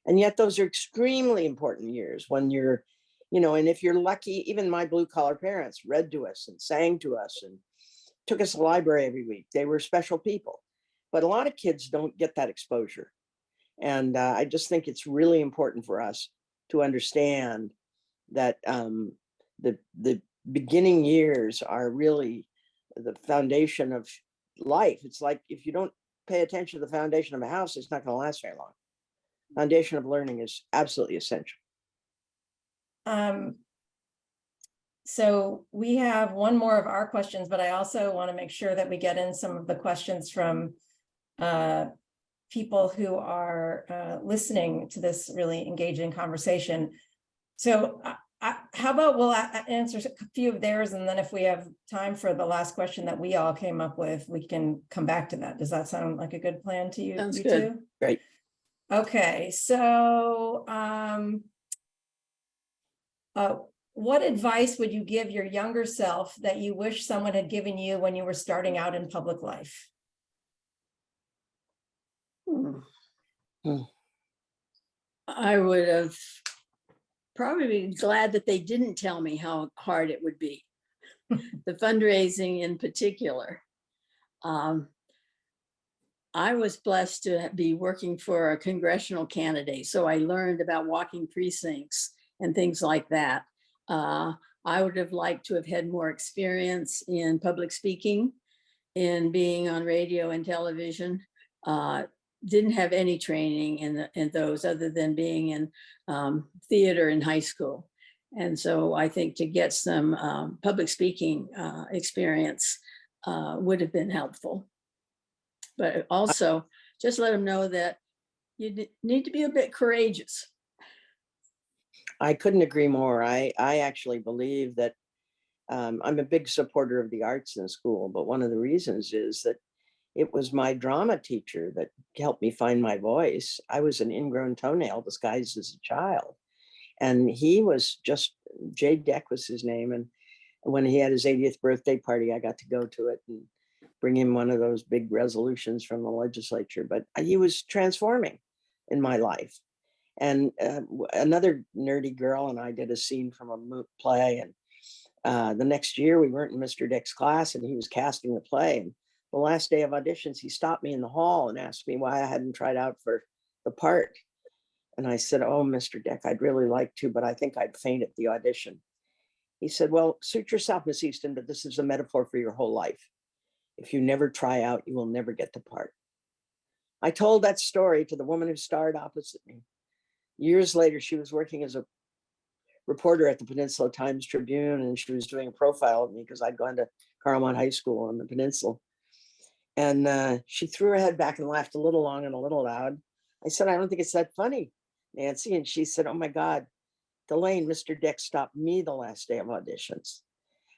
And yet those are extremely important years when you're, you know, and if you're lucky, even my blue collar parents read to us and sang to us and took us to the library every week. They were special people, but a lot of kids don't get that exposure. And I just think it's really important for us to understand that the beginning years are really the foundation of life. It's like if you don't pay attention to the foundation of a house, it's not going to last very long. Foundation of learning is absolutely essential. So we have one more of our questions, but I also want to make sure that we get in some of the questions from people who are listening to this really engaging conversation. So how about we'll answer a few of theirs, and then if we have time for the last question that we all came up with, we can come back to that. Does that sound like a good plan to you? Sounds you good. two? Great. Okay, so what advice would you give your younger self that you wish someone had given you when you were starting out in public life? I would have probably been glad that they didn't tell me how hard it would be. The fundraising in particular. I was blessed to be working for a congressional candidate, so I learned about walking precincts and things like that. I would have liked to have had more experience in public speaking, in being on radio and television. Didn't have any training in those other than being in theater in high school. And so I think to get some public speaking experience would have been helpful. But also just let them know that you need to be a bit courageous. I couldn't agree more. I actually believe that I'm a big supporter of the arts in school, but one of the reasons is that it was my drama teacher that helped me find my voice. I was an ingrown toenail disguised as a child. And he was just, Jay Deck was his name. And when he had his 80th birthday party, I got to go to it and bring him one of those big resolutions from the legislature. But he was transforming in my life. And another nerdy girl and I did a scene from a play. And the next year we weren't in Mr. Deck's class and he was casting the play. And the last day of auditions, he stopped me in the hall and asked me why I hadn't tried out for the part. And I said, "Oh, Mr. Deck, I'd really like to, but I think I'd faint at the audition." He said, "Well, suit yourself, Miss Eastin, but this is a metaphor for your whole life. If you never try out, you will never get the part." I told that story to the woman who starred opposite me. Years later, she was working as a reporter at the Peninsula Times Tribune, and she was doing a profile of me because I'd gone to Carmont High School on the peninsula. And she threw her head back and laughed a little long and a little loud. I said, "I don't think it's that funny, Nancy." And she said, "Oh my God, Delaine, Mr. Deck stopped me the last day of auditions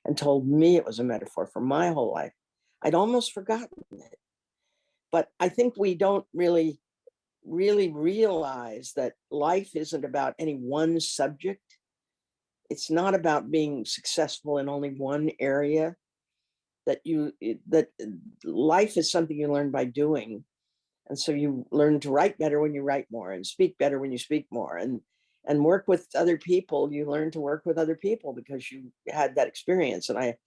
and told me it was a metaphor for my whole life." I'd almost forgotten it. But I think we don't really realize that life isn't about any one subject. It's not about being successful in only one area. That life is something you learn by doing. And so you learn to write better when you write more, and speak better when you speak more, and work with other people. You learn to work with other people because you had that experience. And I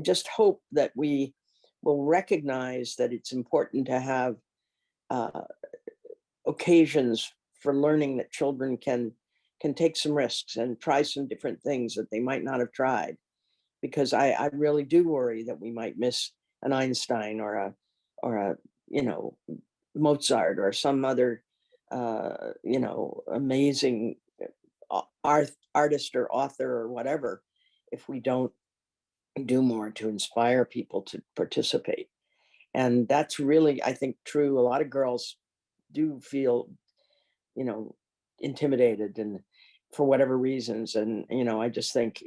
just hope that we will recognize that it's important to have occasions for learning, that children can take some risks and try some different things that they might not have tried. Because I really do worry that we might miss an Einstein or a Mozart or some other amazing artist or author or whatever if we don't do more to inspire people to participate. And that's really, I think, true. A lot of girls do feel intimidated, and for whatever reasons. And I just think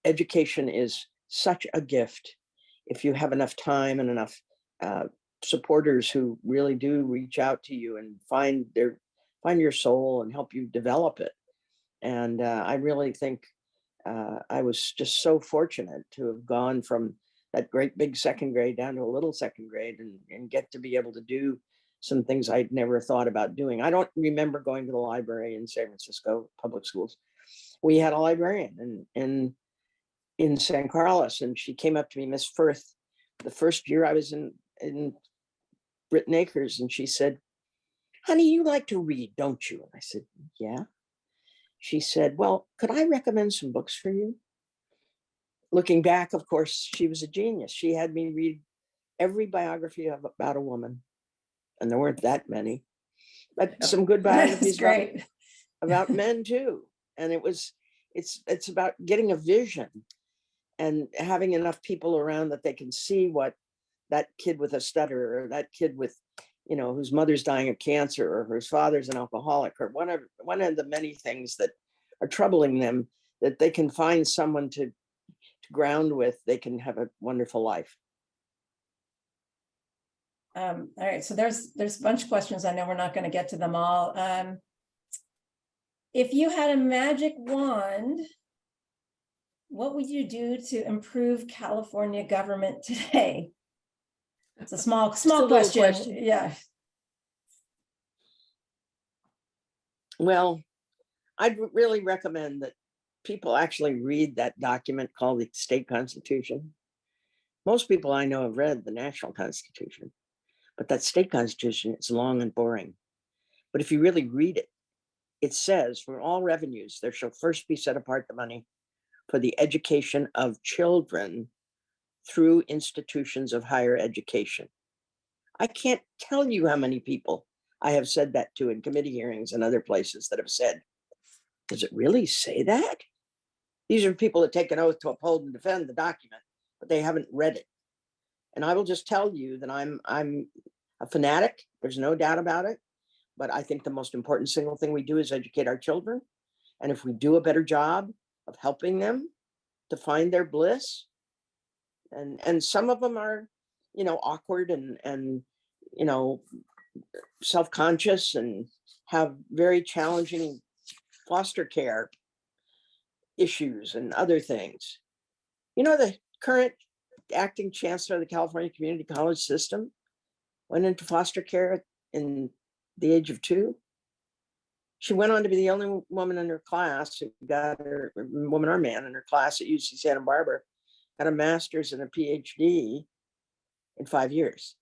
education is such a gift if you have enough time and enough supporters who really do reach out to you and find your soul and help you develop it. And I really think I was just so fortunate to have gone from that great big second grade down to a little second grade and get to be able to do some things I'd never thought about doing. I don't remember going to the library in San Francisco public schools. We had a librarian in San Carlos, and she came up to me, Miss Firth, the first year I was in Britton Acres, and she said, "Honey, you like to read, don't you?" And I said, "Yeah." She said, "Well, could I recommend some books for you?" Looking back, of course, she was a genius. She had me read every biography about a woman, and there weren't that many, but some good biographies about men too. And it's about getting a vision and having enough people around that they can see what that kid with a stutter, or that kid with, whose mother's dying of cancer, or whose father's an alcoholic, or whatever, one of the many things that are troubling them, that they can find someone to ground with, they can have a wonderful life. All right, so there's a bunch of questions. I know we're not going to get to them all. If you had a magic wand, what would you do to improve California government today? It's a small question. Yeah. Well, I'd really recommend that people actually read that document called the state constitution. Most people I know have read the national constitution, but that state constitution is long and boring. But if you really read it, it says, "For all revenues, there shall first be set apart the money for the education of children through institutions of higher education." I can't tell you how many people I have said that to in committee hearings and other places that have said, "Does it really say that?" These are people that take an oath to uphold and defend the document, but they haven't read it. And I will just tell you that I'm a fanatic. There's no doubt about it. But I think the most important single thing we do is educate our children. And if we do a better job of helping them to find their bliss, and some of them are, awkward and self-conscious and have very challenging foster care issues and other things. The current acting chancellor of the California Community College system went into foster care in the age of 2. She went on to be the only woman in her class who got her, woman or man in her class at UC Santa Barbara, got a master's and a Ph.D. in 5 years.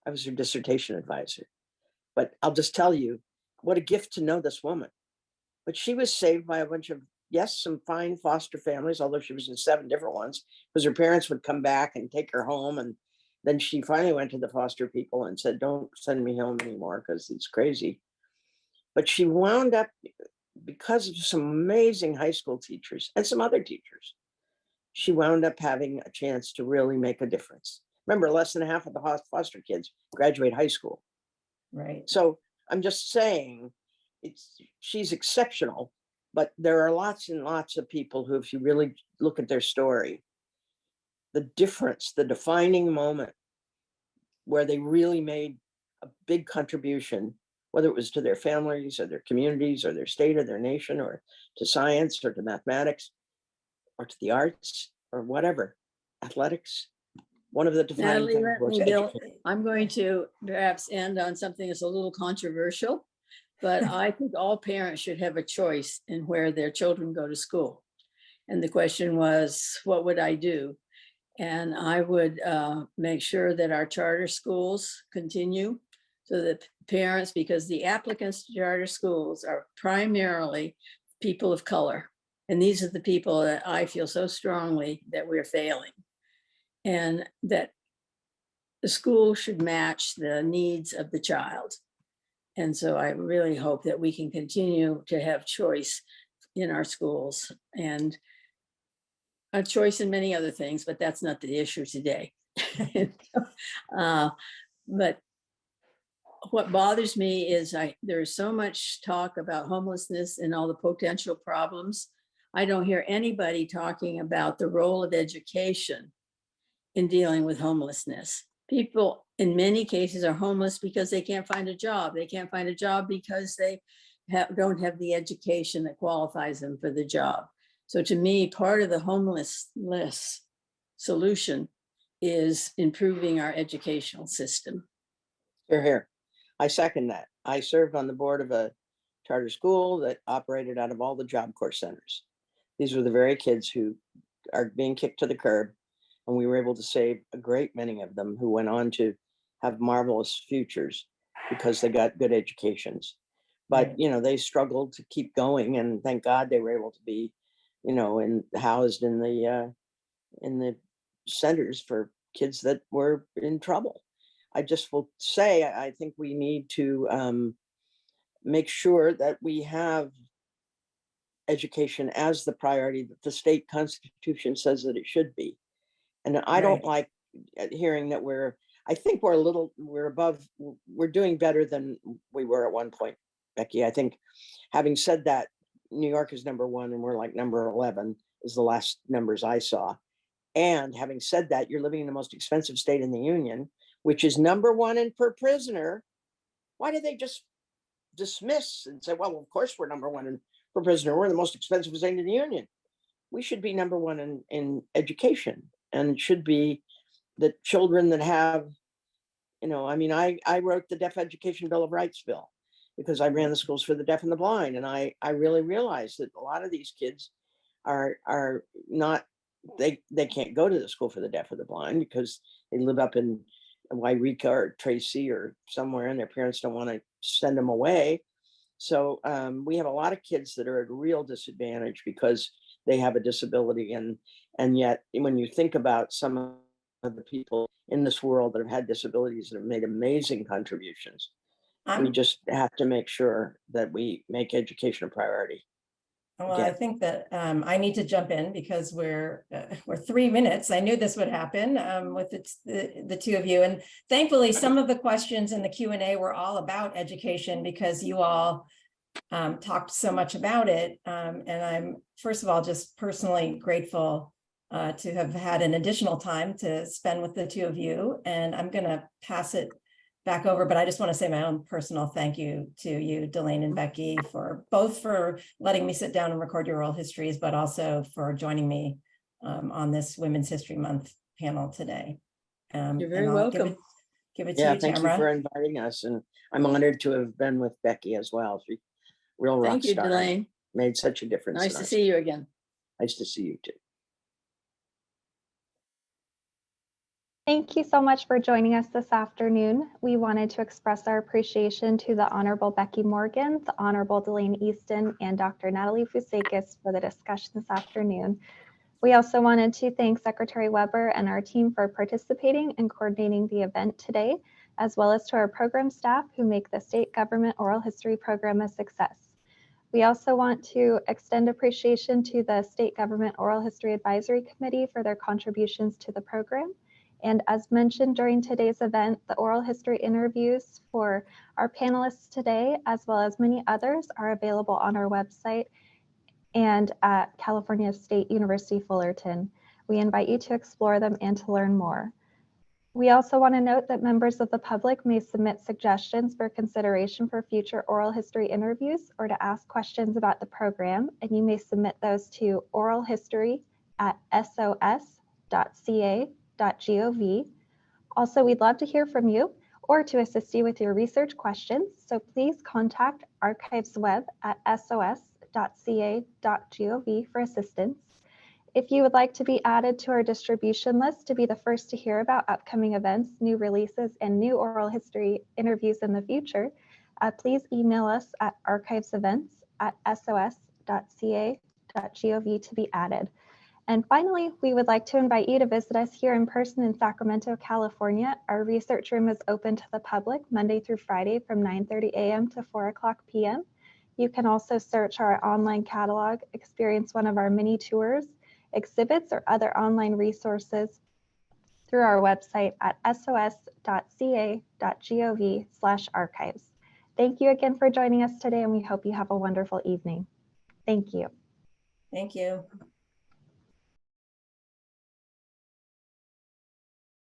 I was her dissertation advisor. But I'll just tell you, what a gift to know this woman. But she was saved by a bunch of, yes, some fine foster families, although she was in 7 different ones, because her parents would come back and take her home. And then she finally went to the foster people and said, "Don't send me home anymore because it's crazy." But she wound up, because of some amazing high school teachers and some other teachers, she wound up having a chance to really make a difference. Remember, less than half of the foster kids graduate high school. Right. So I'm just saying, she's exceptional, but there are lots and lots of people who, if you really look at their story, the difference, the defining moment where they really made a big contribution, whether it was to their families or their communities or their state or their nation, or to science or to mathematics or to the arts or whatever, athletics. One of the defining Natalie, things let was me build. education. I'm going to perhaps end on something that's a little controversial, but I think all parents should have a choice in where their children go to school. And the question was, what would I do? And I would make sure that our charter schools continue, so that parents, because the applicants to charter schools are primarily people of color. And these are the people that I feel so strongly that we're failing. And that the school should match the needs of the child. And so I really hope that we can continue to have choice in our schools, and a choice in many other things, but that's not the issue today. But what bothers me is there's so much talk about homelessness and all the potential problems. I don't hear anybody talking about the role of education in dealing with homelessness. People in many cases are homeless because they can't find a job. They can't find a job because they don't have the education that qualifies them for the job. So to me, part of the homelessness solution is improving our educational system. Here. I second that. I served on the board of a charter school that operated out of all the Job Corps centers. These were the very kids who are being kicked to the curb. And we were able to save a great many of them who went on to have marvelous futures because they got good educations. But, Right. you know, they struggled to keep going, and thank God they were able to be, you know, housed in the centers for kids that were in trouble. I just will say, I think we need to make sure that we have education as the priority that the state constitution says that it should be. And I don't Right. like hearing that I think we're doing better than we were at one point, Becky. I think, having said that, New York is number 1 and we're like number 11 is the last numbers I saw. And having said that, you're living in the most expensive state in the union, which is number 1 in per prisoner. Why did they just dismiss and say, well, of course we're number 1 in per prisoner. We're the most expensive state in the union. We should be number 1 in education, and it should be the children that have, you know, I mean, I wrote the Deaf Education Bill of Rights bill because I ran the schools for the deaf and the blind. And I really realized that a lot of these kids are not, they can't go to the school for the deaf or the blind because they live up in Wairika or Tracy or somewhere, and their parents don't want to send them away. So we have a lot of kids that are at a real disadvantage because they have a disability. And yet, when you think about some of the people in this world that have had disabilities that have made amazing contributions, we I'm, just have to make sure that we make education a priority. well, I think that I need to jump in because we're 3 minutes. I knew this would happen with the two of you. And thankfully, some of the questions in the Q&A were all about education because you all talked so much about it. And I'm, first of all, just personally grateful to have had an additional time to spend with the two of you. And I'm going to pass it back over, but I just want to say my own personal thank you to you, Delaine and Becky, for letting me sit down and record your oral histories, but also for joining me on this Women's History Month panel today. You're very and I'll welcome. give it to Yeah, you, thank you Tamara. for inviting us. And I'm honored to have been with Becky as well. She's a real rock Thank you, star. Delaine. Made such a difference. Nice in to our see you again. Nice to see you too. Thank you so much for joining us this afternoon. We wanted to express our appreciation to the Honorable Becky Morgan, the Honorable Delaine Eastin, and Dr. Natalie Fousekis for the discussion this afternoon. We also wanted to thank Secretary Weber and our team for participating and coordinating the event today, as well as to our program staff who make the State Government Oral History Program a success. We also want to extend appreciation to the State Government Oral History Advisory Committee for their contributions to the program. And as mentioned during today's event, the oral history interviews for our panelists today, as well as many others, are available on our website and at California State University Fullerton. We invite you to explore them and to learn more. We also want to note that members of the public may submit suggestions for consideration for future oral history interviews or to ask questions about the program, and you may submit those to oralhistory@sos.ca.gov. Also, we'd love to hear from you or to assist you with your research questions, so please contact ArchivesWeb at sos.ca.gov for assistance. If you would like to be added to our distribution list to be the first to hear about upcoming events, new releases, and new oral history interviews in the future, please email us at archivesevents@sos.ca.gov to be added. And finally, we would like to invite you to visit us here in person in Sacramento, California. Our research room is open to the public Monday through Friday from 9:30 a.m. to 4:00 p.m. You can also search our online catalog, experience one of our mini tours, exhibits, or other online resources through our website at sos.ca.gov/archives. Thank you again for joining us today, and we hope you have a wonderful evening. Thank you. Thank you.